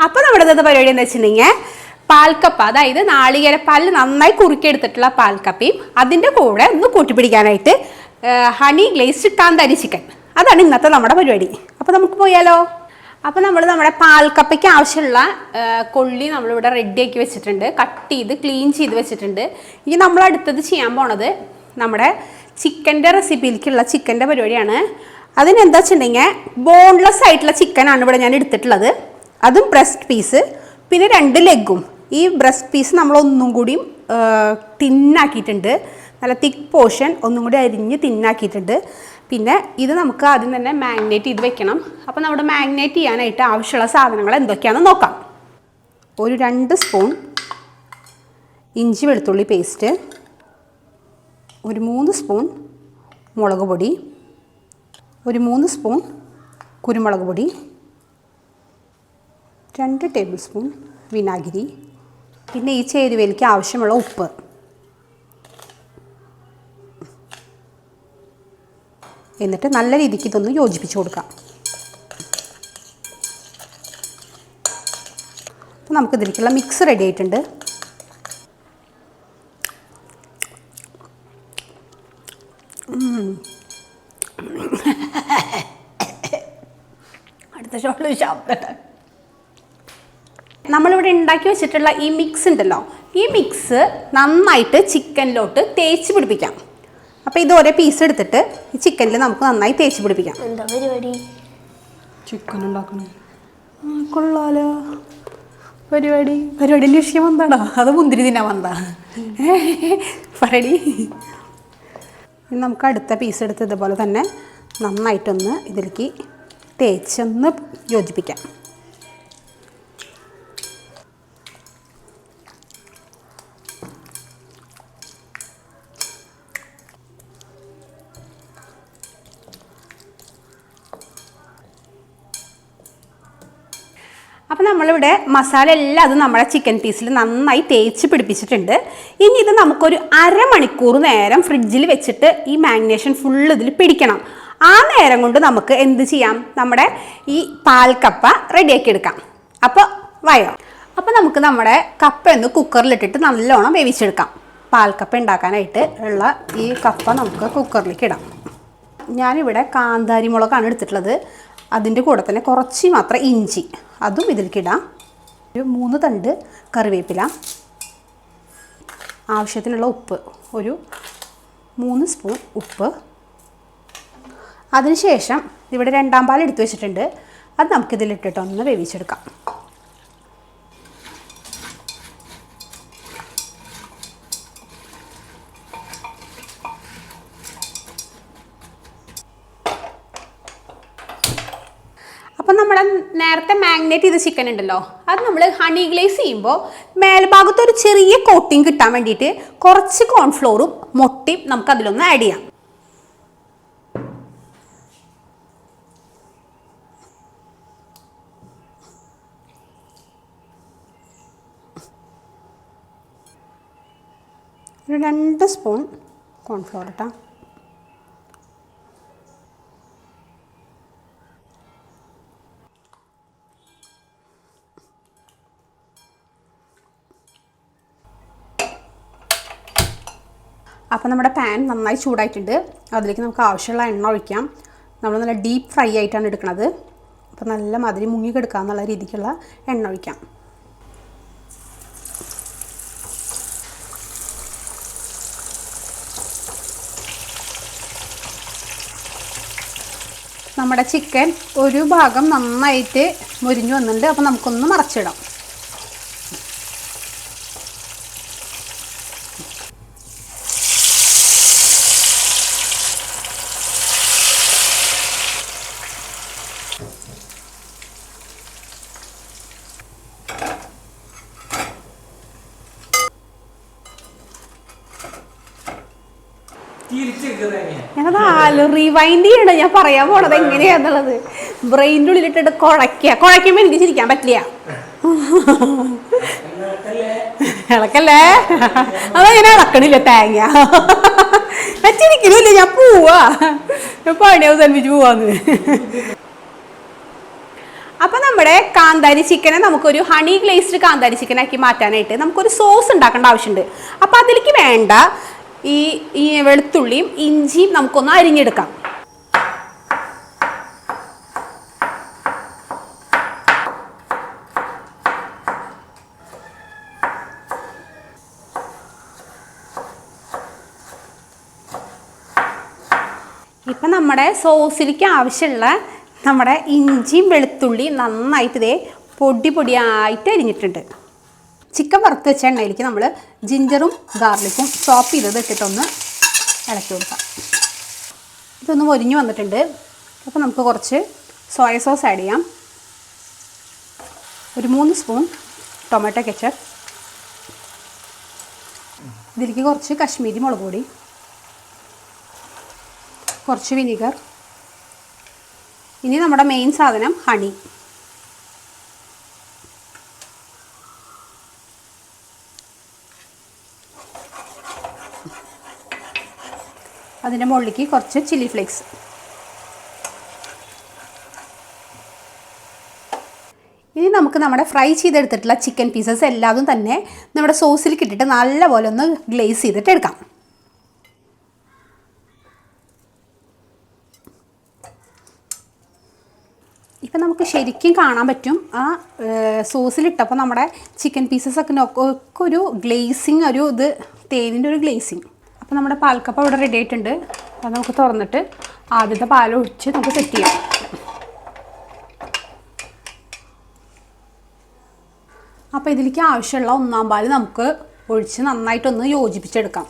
അപ്പോൾ നമ്മുടെ ഇന്നത്തെ പരിപാടി എന്താ വെച്ചിട്ടുണ്ടെങ്കിൽ പാൽക്കപ്പ, അതായത് നാളികേരപ്പാൽ നന്നായി കുറുക്കിയെടുത്തിട്ടുള്ള പാൽക്കപ്പയും അതിൻ്റെ കൂടെ ഒന്ന് കൂട്ടിപ്പിടിക്കാനായിട്ട് ഹണി ഗ്ലേസ്ഡ് കാന്താരി ചിക്കൻ. അതാണ് ഇന്നത്തെ നമ്മുടെ പരിപാടി. അപ്പോൾ നമുക്ക് പോയാലോ? അപ്പോൾ നമ്മൾ നമ്മുടെ പാൽക്കപ്പയ്ക്ക് ആവശ്യമുള്ള കൊള്ളി നമ്മളിവിടെ റെഡിയാക്കി വെച്ചിട്ടുണ്ട്, കട്ട് ചെയ്ത് ക്ലീൻ ചെയ്ത് വെച്ചിട്ടുണ്ട്. ഇനി നമ്മൾ അടുത്തത് ചെയ്യാൻ പോണത് നമ്മുടെ ചിക്കൻ്റെ റെസിപ്പിയിലേക്കുള്ള ചിക്കൻ്റെ പരിപാടിയാണ്. അതിനെന്താ വെച്ചിട്ടുണ്ടെങ്കിൽ ബോൺലെസ് ആയിട്ടുള്ള ചിക്കനാണ് ഇവിടെ ഞാൻ എടുത്തിട്ടുള്ളത്. അതും ബ്രസ്റ്റ് പീസ്, പിന്നെ 2 ലെഗും. ഈ ബ്രസ്റ്റ് പീസ് നമ്മൾ ഒന്നും കൂടി തിന്നാക്കിയിട്ടുണ്ട്, നല്ല തിക്ക് പോർഷൻ ഒന്നും കൂടി അരിഞ്ഞ് തിന്നാക്കിയിട്ടുണ്ട്. പിന്നെ ഇത് നമുക്ക് ആദ്യം തന്നെ മാഗ്നേറ്റ് ചെയ്ത് വെക്കണം. അപ്പോൾ നമ്മുടെ മാഗ്നേറ്റ് ചെയ്യാനായിട്ട് ആവശ്യമുള്ള സാധനങ്ങൾ എന്തൊക്കെയാണെന്ന് നോക്കാം. ഒരു 2 സ്പൂൺ ഇഞ്ചി വെളുത്തുള്ളി പേസ്റ്റ്, ഒരു 3 സ്പൂൺ മുളക് പൊടി, ഒരു 3 സ്പൂൺ കുരുമുളക് പൊടി, 2 ടേബിൾ സ്പൂൺ വിനാഗിരി, പിന്നെ ഈ ചേരുവയിലേക്ക് ആവശ്യമുള്ള ഉപ്പ്. എന്നിട്ട് നല്ല രീതിക്ക് ഇതൊന്ന് യോജിപ്പിച്ച് കൊടുക്കാം. അപ്പോൾ നമുക്കിതിലേക്കുള്ള മിക്സ് റെഡി ആയിട്ടുണ്ട്. അടുത്ത ഷോട്ടിൽ ശബ്ദം. നമ്മളിവിടെ ഉണ്ടാക്കി വെച്ചിട്ടുള്ള ഈ മിക്സ് ഉണ്ടല്ലോ, ഈ മിക്സ് നന്നായിട്ട് ചിക്കനിലോട്ട് തേച്ച് പിടിപ്പിക്കാം. അപ്പോൾ ഇത് ഓരോ പീസ് എടുത്തിട്ട് ഈ ചിക്കനിൽ നമുക്ക് നന്നായി തേച്ച് പിടിപ്പിക്കാം. എന്താ പരിപാടി? ചിക്കൻ ഉണ്ടാക്കണം. കൊള്ളാലോ പരിപാടി. ലക്ഷ്യം വന്നാടാ, അത് മുന്തിരി തിന്നാൻ വന്നാ പരിപാടി. നമുക്ക് അടുത്ത പീസ് എടുത്ത് ഇതുപോലെ തന്നെ നന്നായിട്ടൊന്ന് ഇതിലേക്ക് തേച്ചൊന്ന് യോജിപ്പിക്കാം. അപ്പോൾ നമ്മളിവിടെ മസാല എല്ലാം അത് നമ്മുടെ ചിക്കൻ പീസിൽ നന്നായി തേച്ച് പിടിപ്പിച്ചിട്ടുണ്ട്. ഇനി ഇത് നമുക്കൊരു അരമണിക്കൂർ നേരം ഫ്രിഡ്ജിൽ വെച്ചിട്ട് ഈ മാഗ്നേഷൻ ഫുള്ള് ഇതിൽ പിടിക്കണം. ആ നേരം കൊണ്ട് നമുക്ക് എന്ത് ചെയ്യാം, നമ്മുടെ ഈ പാൽക്കപ്പ റെഡിയാക്കി എടുക്കാം. അപ്പോൾ വയോ. അപ്പോൾ നമുക്ക് നമ്മുടെ കപ്പ ഒന്ന് കുക്കറിലിട്ടിട്ട് നല്ലോണം വേവിച്ചെടുക്കാം. പാൽക്കപ്പ ഉണ്ടാക്കാനായിട്ട് ഉള്ള ഈ കപ്പ നമുക്ക് കുക്കറിലേക്ക് ഇടാം. ഞാനിവിടെ കാന്താരി മുളകാണ് എടുത്തിട്ടുള്ളത്. അതിൻ്റെ കൂടെ തന്നെ കുറച്ച് മാത്രം ഇഞ്ചി, അതും ഇതിലേക്ക് ഇടാം. ഒരു 3 തണ്ട് കറിവേപ്പില, ആവശ്യത്തിനുള്ള ഉപ്പ്, ഒരു 3 സ്പൂൺ ഉപ്പ്. അതിനുശേഷം ഇവിടെ 2-ാം പാൽ എടുത്ത് വെച്ചിട്ടുണ്ട്, അത് നമുക്കിതിലിട്ടിട്ടൊന്ന് വേവിച്ചെടുക്കാം. അപ്പം നമ്മുടെ നേരത്തെ മാഗ്നേറ്റ് ചെയ്ത ചിക്കൻ ഉണ്ടല്ലോ, അത് നമ്മൾ ഹണി ഗ്ലേസ് ചെയ്യുമ്പോൾ മേൽഭാഗത്ത് ഒരു ചെറിയ കോട്ടിങ് കിട്ടാൻ വേണ്ടിയിട്ട് കുറച്ച് കോൺഫ്ലോറും മുട്ടയും നമുക്ക് അതിലൊന്ന് ആഡ് ചെയ്യാം. ഒരു 2 സ്പൂൺ കോൺഫ്ലോർ ഇട്ടാ. അപ്പോൾ നമ്മുടെ പാൻ നന്നായി ചൂടായിട്ടുണ്ട്. അതിലേക്ക് നമുക്ക് ആവശ്യമുള്ള എണ്ണ ഒഴിക്കാം. നമ്മൾ നല്ല ഡീപ്പ് ഫ്രൈ ആയിട്ടാണ് എടുക്കുന്നത്. അപ്പോൾ നല്ല മാതിരി മുങ്ങിക്കെടുക്കുക എന്നുള്ള രീതിക്കുള്ള എണ്ണ ഒഴിക്കാം. നമ്മുടെ ചിക്കൻ ഒരു ഭാഗം നന്നായിട്ട് മുരിഞ്ഞു വന്നിട്ടുണ്ട്. അപ്പോൾ നമുക്കൊന്ന് മറച്ചിടാം. ഞാനത് റിവൈൻഡ് ചെയ്യണ്ട, ഞാൻ പറയാൻ പോണത് എങ്ങനെയാന്നുള്ളത്. ബ്രെയിൻ്റെ ഉള്ളിലിട്ടിട്ട് കുഴയ്ക്കുമ്പോൾ എനിക്ക് ചിരിക്കാൻ പറ്റില്ല. ഇളക്കല്ലേ, അതങ്ങനെ ഇളക്കണില്ല തേങ്ങ. ചിരിക്കണില്ല, ഞാൻ പോവാ, പണി അവസാനിപ്പിച്ച് പോവാന്ന്. അപ്പോൾ നമ്മുടെ കാന്താരി ചിക്കനെ നമുക്കൊരു ഹണി ഗ്ലേസ്ഡ് കാന്താരി ചിക്കനാക്കി മാറ്റാനായിട്ട് നമുക്കൊരു സോസ് ഉണ്ടാക്കേണ്ട ആവശ്യമുണ്ട്. അപ്പോൾ അതിലേക്ക് വേണ്ട ഈ വെളുത്തുള്ളിയും ഇഞ്ചിയും നമുക്കൊന്ന് അരിഞ്ഞെടുക്കാം. ഇപ്പം നമ്മുടെ സോസിലേക്ക് ആവശ്യമുള്ള നമ്മുടെ ഇഞ്ചിയും വെളുത്തുള്ളിയും നന്നായിട്ട് ഇതേ പൊടിയായിട്ട് അരിഞ്ഞിട്ടുണ്ട്. ചിക്കൻ വറുത്ത് വെച്ച എണ്ണയിലേക്ക് നമ്മൾ ജിഞ്ചറും ഗാർലിക്കും ചോപ്പ് ചെയ്തത് ഇട്ടിട്ടൊന്ന് ഇളക്കി കൊടുക്കാം. ഇതൊന്ന് മൊരിഞ്ഞ് വന്നിട്ടുണ്ട്. അപ്പോൾ നമുക്ക് കുറച്ച് സോയ സോസ് ആഡ് ചെയ്യാം. ഒരു 3 സ്പൂൺ ടൊമാറ്റോ കെച്ചപ്പ്, ഇതിലേക്ക് കുറച്ച് കശ്മീരി മുളക് പൊടി, കുറച്ച് വിനീഗർ, ഇനി നമ്മുടെ മെയിൻ സാധനം ഹണി. അതിൻ്റെ മുകളിലേക്ക് കുറച്ച് ചില്ലി ഫ്ലേക്സ്. ഇനി നമുക്ക് നമ്മുടെ ഫ്രൈ ചെയ്തെടുത്തിട്ടുള്ള ചിക്കൻ പീസസ് എല്ലാതും തന്നെ നമ്മുടെ സോസിലേക്ക് ഇട്ടിട്ട് നല്ലപോലെ ഒന്ന് ഗ്ലേസ് ചെയ്തിട്ട് എടുക്കാം. ഇപ്പം നമുക്ക് ശരിക്കും കാണാൻ പറ്റും ആ സോസിലിട്ടപ്പോൾ നമ്മുടെ ചിക്കൻ പീസസൊക്കെ ഒരു ഗ്ലേസിങ്, ഒരു ഇത് തേനിൻ്റെ ഒരു ഗ്ലേസിങ്. അപ്പോൾ നമ്മുടെ പാൽക്കപ്പ ഇവിടെ റെഡി ആയിട്ടുണ്ട്. അത് നമുക്ക് തുറന്നിട്ട് ആദ്യത്തെ പാലൊഴിച്ച് നമുക്ക് സെറ്റ് ചെയ്യാം. അപ്പോൾ ഇതിലേക്ക് ആവശ്യമുള്ള 1-ാം പാൽ നമുക്ക് ഒഴിച്ച് നന്നായിട്ടൊന്ന് യോജിപ്പിച്ചെടുക്കാം.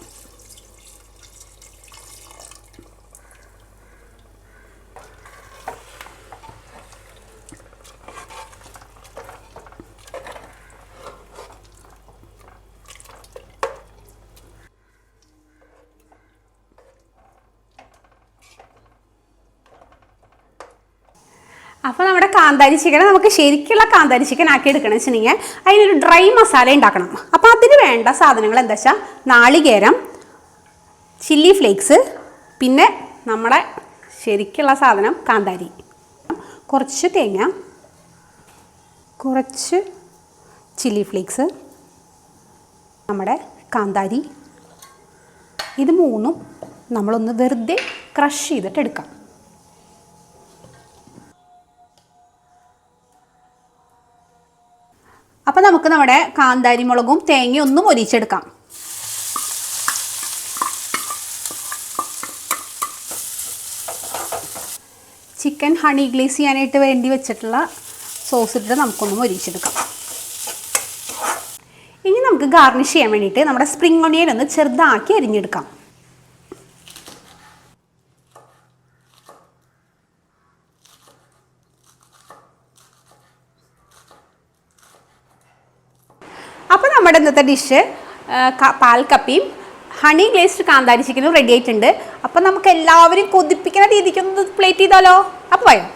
അപ്പോൾ നമ്മുടെ കാന്താരി ചിക്കനെ നമുക്ക് ശരിക്കുള്ള കാന്താരി ചിക്കൻ ആക്കി എടുക്കണം വെച്ചിട്ടുണ്ടെങ്കിൽ അതിനൊരു ഡ്രൈ മസാല ഉണ്ടാക്കണം. അപ്പോൾ അതിന് വേണ്ട സാധനങ്ങൾ എന്താ വെച്ചാൽ നാളികേരം, ചില്ലി ഫ്ലേക്സ്, പിന്നെ നമ്മുടെ ശരിക്കുള്ള സാധനം കാന്താരി, കുറച്ച് തേങ്ങ, കുറച്ച് ചില്ലി ഫ്ലേക്സ്, നമ്മുടെ കാന്താരി. ഇത് 3ഉം നമ്മളൊന്ന് വെറുതെ ക്രഷ് ചെയ്തിട്ട് എടുക്കാം. അപ്പോൾ നമുക്ക് നമ്മുടെ കാന്താരി മുളകും തേങ്ങയും ഒന്നും മൊരിച്ചെടുക്കാം. ചിക്കൻ ഹണി ഗ്ലേസ് ചെയ്യാനായിട്ട് വേണ്ടി വെച്ചിട്ടുള്ള സോസ് ഇട്ടിട്ട് നമുക്കൊന്ന് മൊരിച്ചെടുക്കാം. ഇനി നമുക്ക് ഗാർണിഷ് ചെയ്യാൻ വേണ്ടിയിട്ട് നമ്മുടെ സ്പ്രിംഗ് ഒണിയൻ ഒന്ന് ചെറുതാക്കി അരിഞ്ഞെടുക്കാം. അപ്പോൾ നമ്മുടെ ഇന്നത്തെ ഡിഷ് പാൽക്കപ്പയും ഹണി ഗ്ലേസ്ഡ് കാന്താരി ചിക്കനും റെഡി ആയിട്ടുണ്ട്. അപ്പം നമുക്ക് എല്ലാവരും കൊതിപ്പിക്കുന്ന രീതിക്കൊന്ന് പ്ലേറ്റ് ചെയ്താലോ? അപ്പോൾ പോയോ?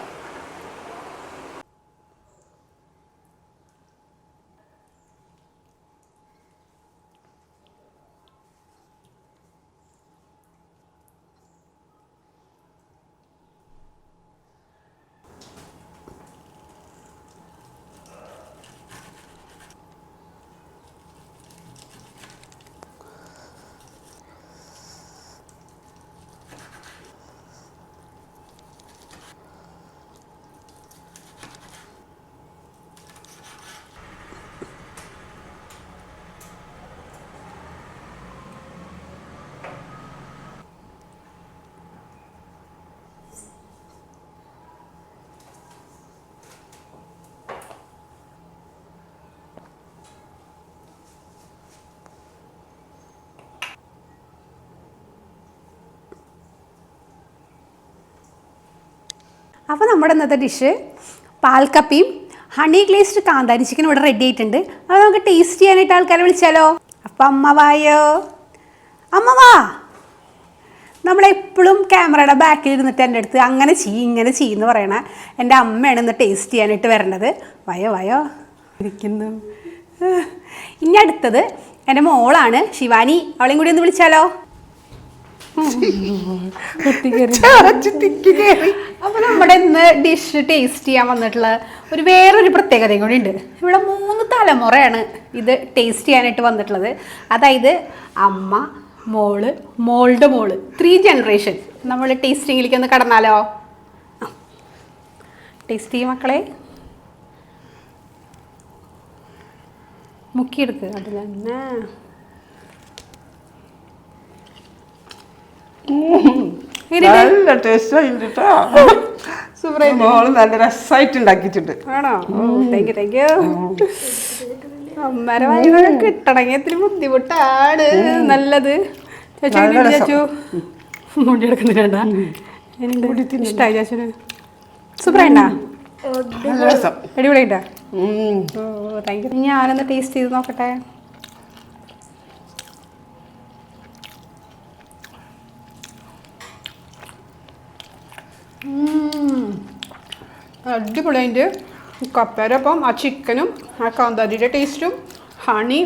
അപ്പോൾ നമ്മുടെ ഇന്നത്തെ ഡിഷ് പാൽക്കപ്പയും ഹണി ഗ്ലേസ്ഡ് കാന്താരി ചിക്കനും ഇവിടെ റെഡി ആയിട്ടുണ്ട്. അപ്പോൾ നമുക്ക് ടേസ്റ്റ് ചെയ്യാനായിട്ട് ആൾക്കാരെ വിളിച്ചാലോ? അപ്പോൾ അമ്മ വായോ, അമ്മ വാ. നമ്മളെപ്പോഴും ക്യാമറയുടെ ബാക്കിൽ ഇരുന്നിട്ട് എൻ്റെ അടുത്ത് അങ്ങനെ ഇങ്ങനെ ചെയ്യുമെന്ന് പറയണ എൻ്റെ അമ്മയാണ് ഇന്ന് ടേസ്റ്റ് ചെയ്യാനായിട്ട് വരണത്. വയോ വയോ ഇരിക്കുന്നു. ഇനി അടുത്തത് എൻ്റെ മോളാണ് ശിവാനി. അവളെയും കൂടി ഒന്ന് വിളിച്ചാലോ? അപ്പൊ നമ്മുടെ ഇന്ന് ഡിഷ് ടേസ്റ്റ് ചെയ്യാൻ വന്നിട്ടുള്ള വേറൊരു പ്രത്യേകതയും കൂടി ഉണ്ട്. ഇവിടെ 3 തലമുറയാണ് ഇത് ടേസ്റ്റ് ചെയ്യാനായിട്ട് വന്നിട്ടുള്ളത്. അതായത് അമ്മ, മോള്, മോളുടെ മോള്, 3 ജനറേഷൻ. നമ്മൾ ടേസ്റ്റിങ്ങിലേക്ക് ഒന്ന് കടന്നാലോ? ടേസ്റ്റ് ചെയ്യും മക്കളെ, മുക്കിയെടുക്കുക. അത് തന്നെ നല്ല ടേസ്റ്റ് നല്ല രസമായിട്ട് ഉണ്ടാക്കിയിട്ടുണ്ട്. ആണോ? Thank you thank you. അമ്മരെ വയറ് കിട്ടണമെങ്കിൽ ഇത്തിരി ബുദ്ധിമുട്ടാണ്. നല്ലത് ചേച്ചു മുടി എടുക്കുന്നില്ല. ഇഷ്ടമായി ചേച്ചന്? സൂപ്പറായിട്ടാ? അടിപൊളിയായിട്ടാ? ഓ താങ്ക് യു. ഞാനൊന്ന് ടേസ്റ്റ് ചെയ്ത് നോക്കട്ടെ. അടിപൊളിയായിട്ട് കപ്പേരപ്പം ആ ചിക്കനും ആ കാന്താരിയുടെ ടേസ്റ്റും ഹണി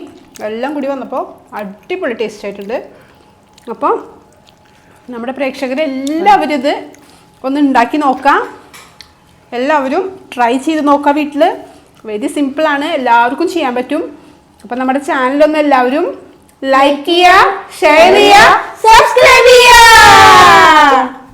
എല്ലാം കൂടി വന്നപ്പോൾ അടിപൊളി ടേസ്റ്റ് ആയിട്ടുണ്ട്. അപ്പോൾ നമ്മുടെ പ്രേക്ഷകരെല്ലാവരും ഇത് ഒന്ന് ഉണ്ടാക്കി നോക്കാം. എല്ലാവരും ട്രൈ ചെയ്ത് നോക്കാം വീട്ടിൽ. വെരി സിമ്പിളാണ്, എല്ലാവർക്കും ചെയ്യാൻ പറ്റും. അപ്പം നമ്മുടെ ചാനലൊന്ന് എല്ലാവരും ലൈക്ക് ചെയ്യുക, ഷെയർ ചെയ്യുക, സബ്സ്ക്രൈബ് ചെയ്യുക.